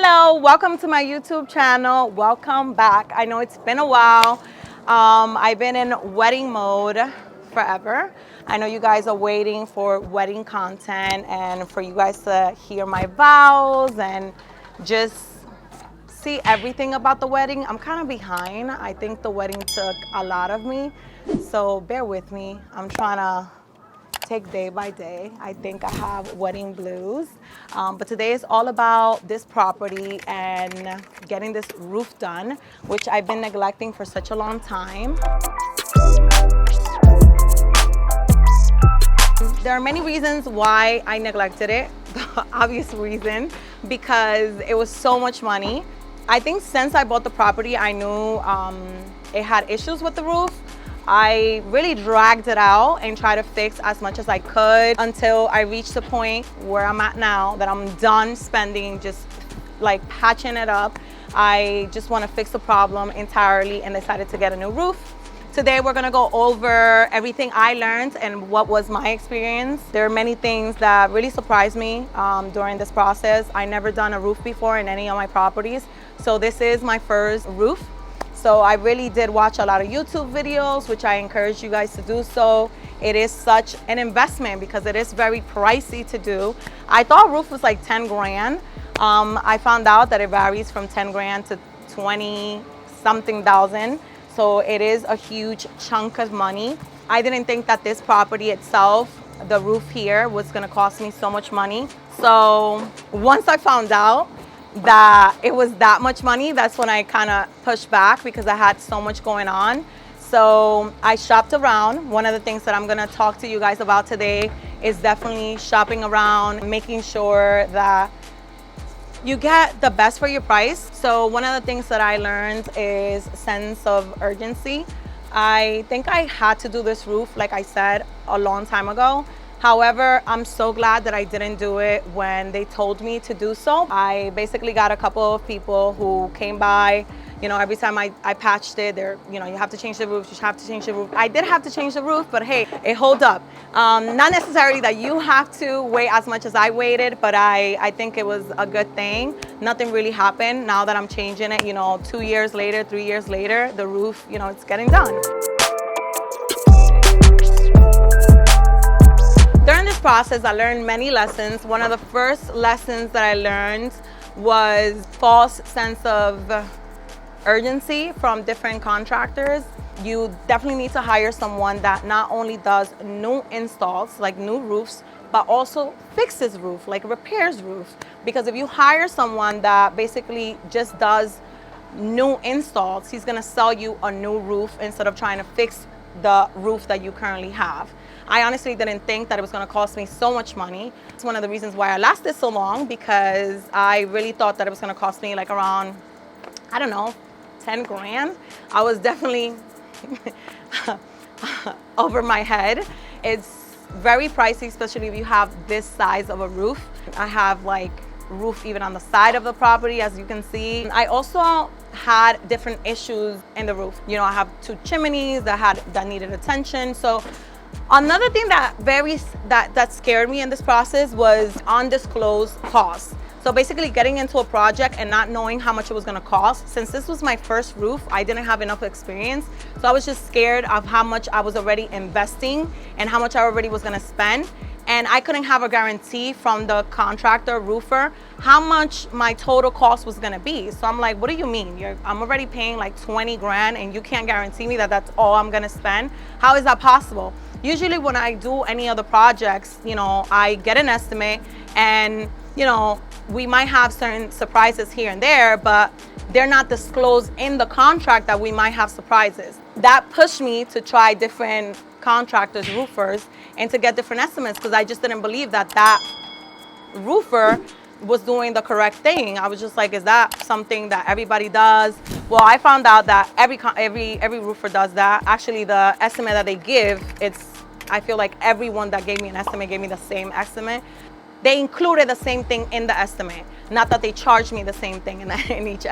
Hello, welcome to my YouTube channel. Welcome back. I know it's been a while. I've been in wedding mode forever. I know you guys are waiting for wedding content and for you guys to hear my vows and just see everything about the wedding. I'm kind of behind. I think the wedding took a lot of me, so bear with me. I'm trying to take day by day. I think I have wedding blues. But today is all about this property and getting this roof done, which I've been neglecting for such a long time. There are many reasons why I neglected it. The obvious reason, because it was so much money. I think since I bought the property, I knew it had issues with the roof. I really dragged it out and tried to fix as much as I could until I reached the point where I'm at now, that I'm done spending just like patching it up. I just want to fix the problem entirely and decided to get a new roof. Today we're gonna go over everything I learned and what was my experience. There are many things that really surprised me during this process. I never done a roof before in any of my properties, so this is my first roof. So I really did watch a lot of YouTube videos, which I encourage you guys to do so. It is such an investment because it is very pricey to do. I thought roof was like 10 grand. I found out that it varies from 10 grand to 20 something thousand. So it is a huge chunk of money. I didn't think that this property itself, the roof here, was gonna cost me so much money. So once I found out that it was that much money, that's when I kind of pushed back because I had so much going on. So I shopped around. One of the things that I'm gonna talk to you guys about today is definitely shopping around, making sure that you get the best for your price. So one of the things that I learned is sense of urgency. I think I had to do this roof, like I said, a long time ago. However, I'm so glad that I didn't do it when they told me to do so. I basically got a couple of people who came by. You know, every time I patched it, you have to change the roof, you have to change the roof. I did have to change the roof, but hey, it held up. Not necessarily that you have to wait as much as I waited, but I think it was a good thing. Nothing really happened. Now that I'm changing it, 2 years later, 3 years later, the roof, it's getting done. During this process, I learned many lessons. One of the first lessons that I learned was false sense of urgency from different contractors. You definitely need to hire someone that not only does new installs, like new roofs, but also fixes roof, like repairs roofs. Because if you hire someone that basically just does new installs, he's gonna sell you a new roof instead of trying to fix the roof that you currently have. I honestly didn't think that it was gonna cost me so much money. It's one of the reasons why I lasted so long, because I really thought that it was gonna cost me like around, I don't know, 10 grand. I was definitely over my head. It's very pricey, especially if you have this size of a roof. I have like roof even on the side of the property, as you can see. I also had different issues in the roof. I have 2 chimneys that needed attention. So another thing that scared me in this process was undisclosed costs. So basically getting into a project and not knowing how much it was gonna cost. Since this was my first roof, I didn't have enough experience. So I was just scared of how much I was already investing and how much I already was gonna spend. And I couldn't have a guarantee from the contractor roofer how much my total cost was gonna be. So I'm like, what do you mean? I'm already paying like 20 grand and you can't guarantee me that that's all I'm gonna spend? How is that possible? Usually when I do any other projects, I get an estimate and, we might have certain surprises here and there, but they're not disclosed in the contract that we might have surprises. That pushed me to try different contractors, roofers, and to get different estimates, because I just didn't believe that roofer was doing the correct thing. I was just like, is that something that everybody does? Well, I found out that every roofer does that. Actually, the estimate that they give, I feel like everyone that gave me an estimate gave me the same estimate. They included the same thing in the estimate, not that they charged me the same thing in each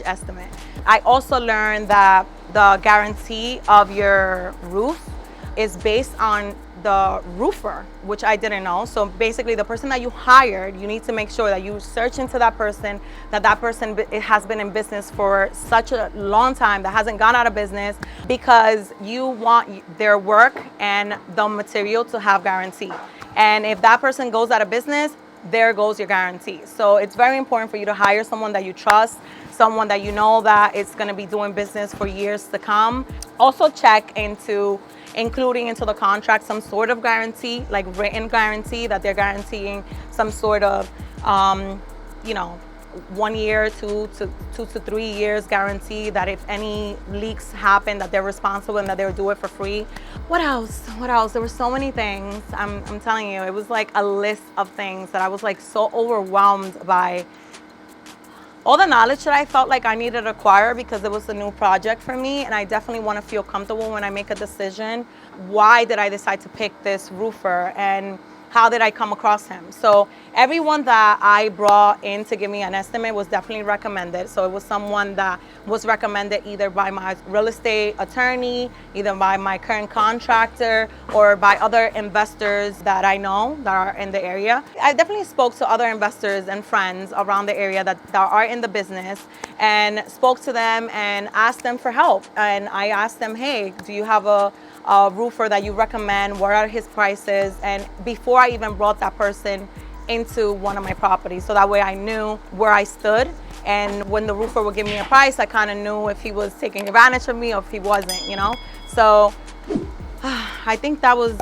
estimate. I also learned that the guarantee of your roof is based on the roofer, which I didn't know. So basically the person that you hired, you need to make sure that you search into that person, that person it has been in business for such a long time, that hasn't gone out of business, because you want their work and the material to have guarantee. And if that person goes out of business, there goes your guarantee. So it's very important for you to hire someone that you trust, someone that you know that it's going to be doing business for years to come. Also check into including into the contract some sort of guarantee, like written guarantee, that they're guaranteeing some sort of, 1 year, 2 to 3 years guarantee, that if any leaks happen, that they're responsible and that they'll do it for free. What else? There were so many things. I'm telling you, it was like a list of things that I was like so overwhelmed by all the knowledge that I felt like I needed to acquire, because it was a new project for me, and I definitely want to feel comfortable when I make a decision. Why did I decide to pick this roofer, and how did I come across him? So everyone that I brought in to give me an estimate was definitely recommended. So it was someone that was recommended either by my real estate attorney, either by my current contractor, or by other investors that I know that are in the area. I definitely spoke to other investors and friends around the area that are in the business, and spoke to them and asked them for help. And I asked them, hey, do you have a roofer that you recommend? What are his prices? And before I even brought that person into one of my properties, so that way I knew where I stood, and when the roofer would give me a price, I kind of knew if he was taking advantage of me or if he wasn't, So I think that was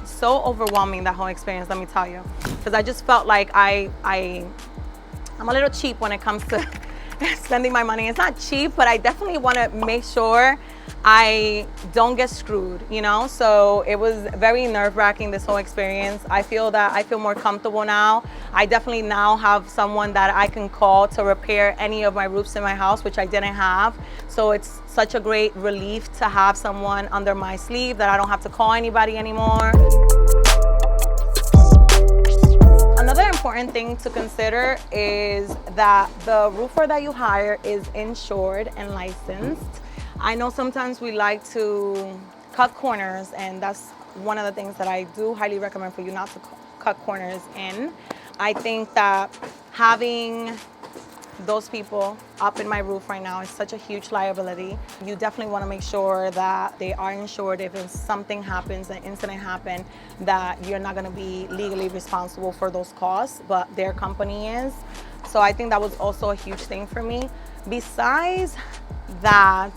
so overwhelming, that whole experience, let me tell you, because I just felt like I'm a little cheap when it comes to spending my money. It's not cheap, but I definitely want to make sure I don't get screwed, So it was very nerve-wracking, this whole experience. I feel more comfortable now. I definitely now have someone that I can call to repair any of my roofs in my house, which I didn't have. So it's such a great relief to have someone under my sleeve that I don't have to call anybody anymore. Another important thing to consider is that the roofer that you hire is insured and licensed. I know sometimes we like to cut corners, and that's one of the things that I do highly recommend for you not to cut corners in. I think that having those people up in my roof right now is such a huge liability. You definitely want to make sure that they are insured. If something happens, an incident happens, that you're not going to be legally responsible for those costs, but their company is. So I think that was also a huge thing for me. Besides that,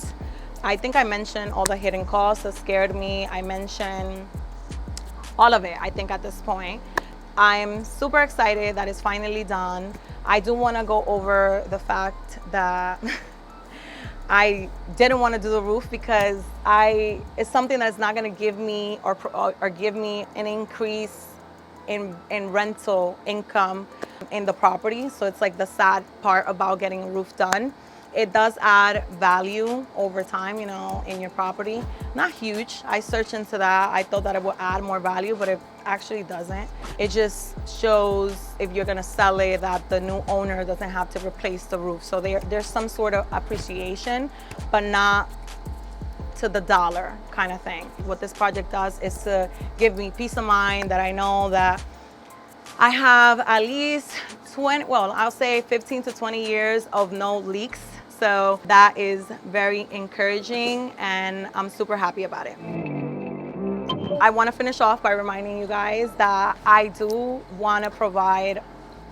I think I mentioned all the hidden costs that scared me. I mentioned all of it, I think, at this point. I'm super excited that it's finally done. I do want to go over the fact that I didn't want to do the roof because it's something that's not going to give me or give me an increase in rental income in the property. So it's like the sad part about getting a roof done. It does add value over time, in your property. Not huge. I searched into that. I thought that it would add more value, but it actually doesn't. It just shows, if you're gonna sell it, that the new owner doesn't have to replace the roof. So there's some sort of appreciation, but not to the dollar kind of thing. What this project does is to give me peace of mind that I know that I have at least 15 to 20 years of no leaks. So that is very encouraging, and I'm super happy about it. I want to finish off by reminding you guys that I do want to provide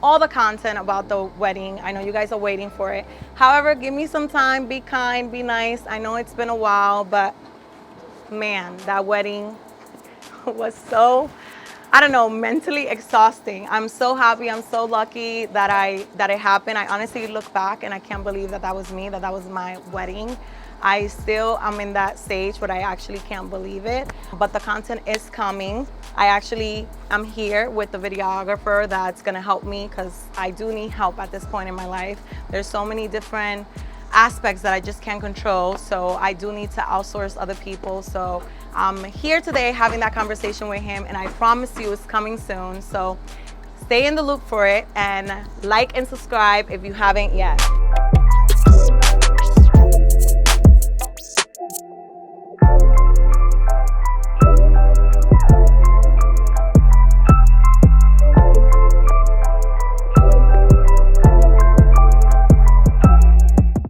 all the content about the wedding. I know you guys are waiting for it. However, give me some time, be kind, be nice. I know it's been a while, but man, that wedding was so, mentally exhausting. I'm so happy, I'm so lucky that it happened. I honestly look back and I can't believe that was me, that was my wedding. I'm in that stage where I actually can't believe it, but the content is coming. I'm here with the videographer that's gonna help me, because I do need help at this point in my life. There's so many different aspects that I just can't control, so I do need to outsource other people. So I'm here today having that conversation with him, and I promise you it's coming soon. So stay in the loop for it, and like and subscribe if you haven't yet.